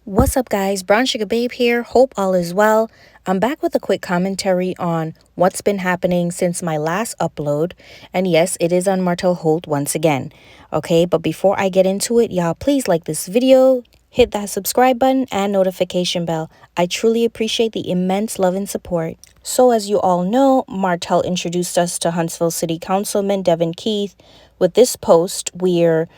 What's up, guys? Brown Sugar Babe here. Hope all is well. I'm back with a quick commentary on what's been happening since my last upload. And yes, it is on Martell Holt once again. Okay, but before I get into it, y'all, please like this video, hit that subscribe button and notification bell. I truly appreciate the immense love and support. So as you all know, Martell introduced us to Huntsville City Councilman Devyn Keith with this post where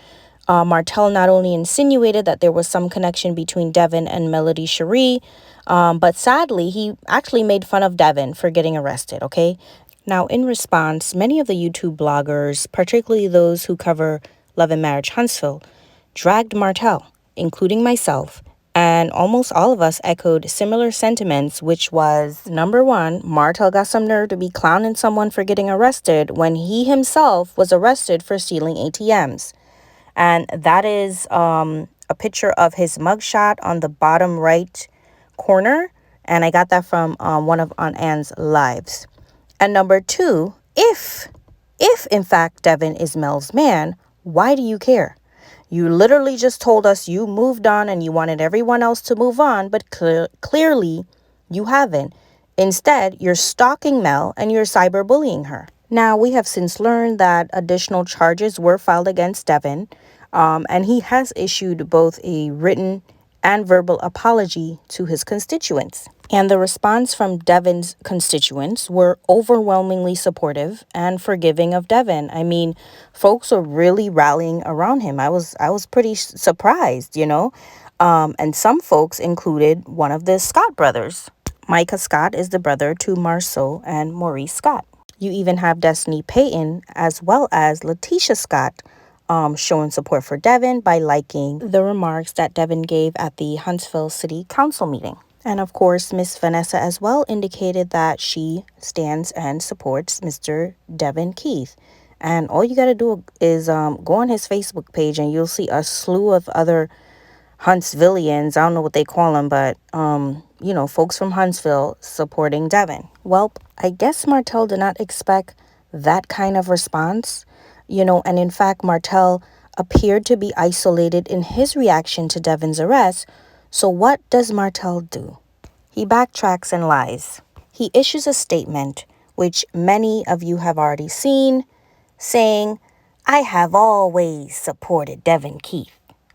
Martell not only insinuated that there was some connection between Devyn and Melody Cherie, but sadly, he actually made fun of Devyn for getting arrested, okay? Now, in response, many of the YouTube bloggers, particularly those who cover Love and Marriage Huntsville, dragged Martell, including myself, and almost all of us echoed similar sentiments, which was, number one, Martell got some nerve to be clowning someone for getting arrested when he himself was arrested for stealing ATMs. And that is a picture of his mugshot on the bottom right corner. And I got that from one of Aunt Anne's lives. And number two, if in fact Devyn is Mel's man, why do you care? You literally just told us you moved on and you wanted everyone else to move on, but clearly you haven't. Instead, you're stalking Mel and you're cyberbullying her. Now, we have since learned that additional charges were filed against Devyn, and he has issued both a written and verbal apology to his constituents. And the response from Devyn's constituents were overwhelmingly supportive and forgiving of Devyn. I mean, folks are really rallying around him. I was pretty surprised, you know. And some folks included one of the Scott brothers. Micah Scott is the brother to Marceau and Maurice Scott. You even have Destiny Payton as well as Letitia Scott showing support for Devyn by liking the remarks that Devyn gave at the Huntsville City Council meeting. And of course, Miss Vanessa as well indicated that she stands and supports Mr. Devyn Keith. And all you got to do is go on his Facebook page and you'll see a slew of other Huntsvillians, I don't know what they call them, but, folks from Huntsville supporting Devyn. Well, I guess Martell did not expect that kind of response, and in fact, Martell appeared to be isolated in his reaction to Devyn's arrest. So what does Martell do? He backtracks and lies. He issues a statement, which many of you have already seen, saying, "I have always supported Devyn Keith."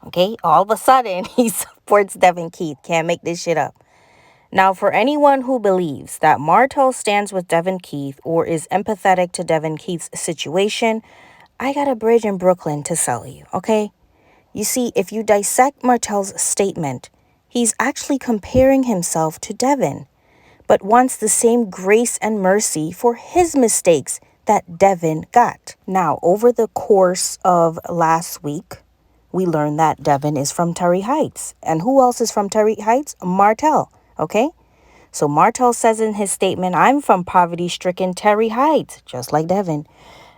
Okay, all of a sudden, he supports Devyn Keith. Can't make this shit up. Now, for anyone who believes that Martell stands with Devyn Keith or is empathetic to Devyn Keith's situation, I got a bridge in Brooklyn to sell you, okay? You see, if you dissect Martell's statement, he's actually comparing himself to Devyn, but wants the same grace and mercy for his mistakes that Devyn got. Now, over the course of last week, we learned that Devyn is from Terry Heights. And who else is from Terry Heights? Martell, okay? So Martell says in his statement, "I'm from poverty-stricken Terry Heights," just like Devyn.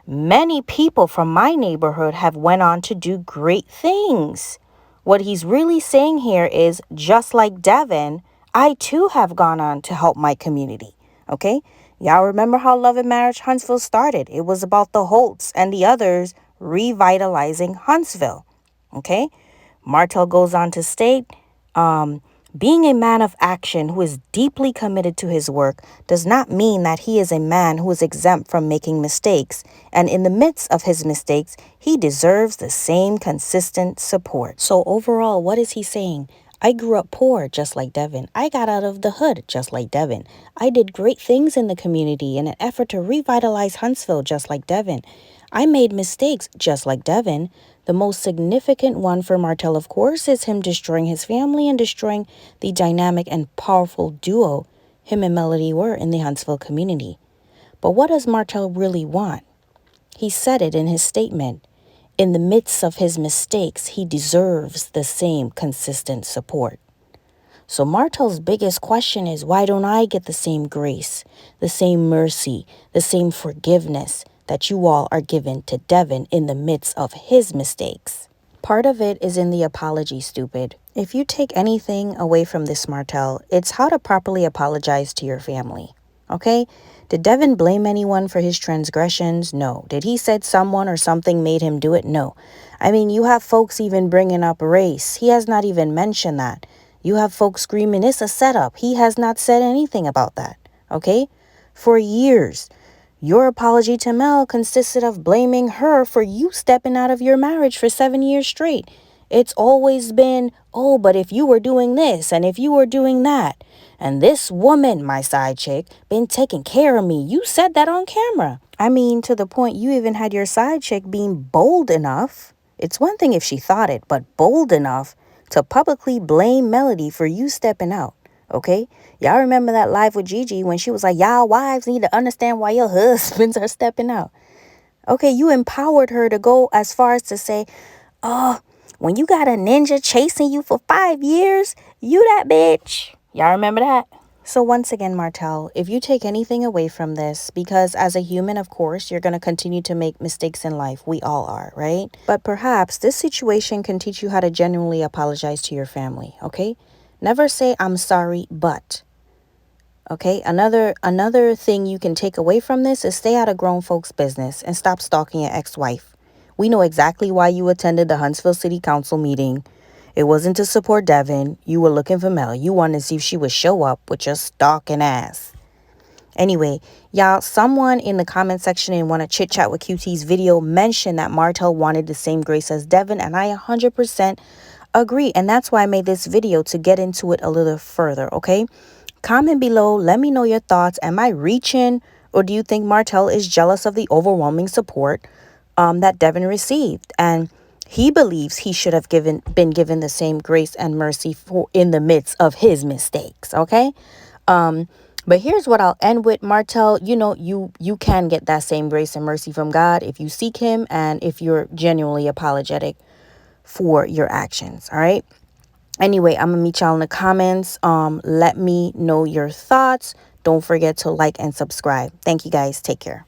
"Many people from my neighborhood have went on to do great things." What he's really saying here is, just like Devyn, I too have gone on to help my community, okay? Y'all remember how Love and Marriage Huntsville started? It was about the Holts and the others revitalizing Huntsville. Okay, Martell goes on to state, being a man of action who is deeply committed to his work does not mean that he is a man who is exempt from making mistakes. And in the midst of his mistakes, he deserves the same consistent support. So overall, what is he saying? I grew up poor just like Devyn. I got out of the hood just like Devyn. I did great things in the community in an effort to revitalize Huntsville just like Devyn. I made mistakes just like Devyn. The most significant one for Martell, of course, is him destroying his family and destroying the dynamic and powerful duo him and Melody were in the Huntsville community. But what does Martell really want? He said it in his statement. In the midst of his mistakes, he deserves the same consistent support. So Martell's biggest question is, why don't I get the same grace, the same mercy, the same forgiveness that you all are given to Devyn in the midst of his mistakes? Part of it is in the apology, stupid. If you take anything away from this, Martell, it's how to properly apologize to your family, okay? Did Devyn blame anyone for his transgressions? No. Did he said someone or something made him do it? No. I mean, you have folks even bringing up race. He has not even mentioned that. You have folks screaming, it's a setup. He has not said anything about that. Okay? For years, your apology to Mel consisted of blaming her for you stepping out of your marriage for 7 years straight. It's always been, oh, but if you were doing this and if you were doing that, and this woman, my side chick, been taking care of me. You said that on camera. I mean, to the point you even had your side chick being bold enough. It's one thing if she thought it, but bold enough to publicly blame Melody for you stepping out. Okay? Y'all remember that live with Gigi when she was like, y'all wives need to understand why your husbands are stepping out. Okay, you empowered her to go as far as to say, oh, when you got a ninja chasing you for 5 years, you that bitch. Y'all remember that? So once again, Martell, if you take anything away from this, because as a human, of course, you're going to continue to make mistakes in life. We all are, right? But perhaps this situation can teach you how to genuinely apologize to your family, okay? Never say, I'm sorry, but. Okay, another thing you can take away from this is stay out of grown folks' business and stop stalking your ex-wife. We know exactly why you attended the Huntsville City Council meeting. It wasn't to support Devyn. You were looking for Mel. You wanted to see if she would show up with your stalking ass. Anyway, y'all, someone in the comment section and want to chit chat with QT's video mentioned that Martell wanted the same grace as Devyn, and I 100% agree. And that's why I made this video, to get into it a little further, okay? Comment below. Let me know your thoughts. Am I reaching, or do you think Martell is jealous of the overwhelming support that Devyn received? And he believes he should have been given the same grace and mercy for in the midst of his mistakes. Okay. But here's what I'll end with, Martell. You know, you can get that same grace and mercy from God if you seek him and if you're genuinely apologetic for your actions. All right. Anyway, I'm gonna meet y'all in the comments. Let me know your thoughts. Don't forget to like and subscribe. Thank you guys. Take care.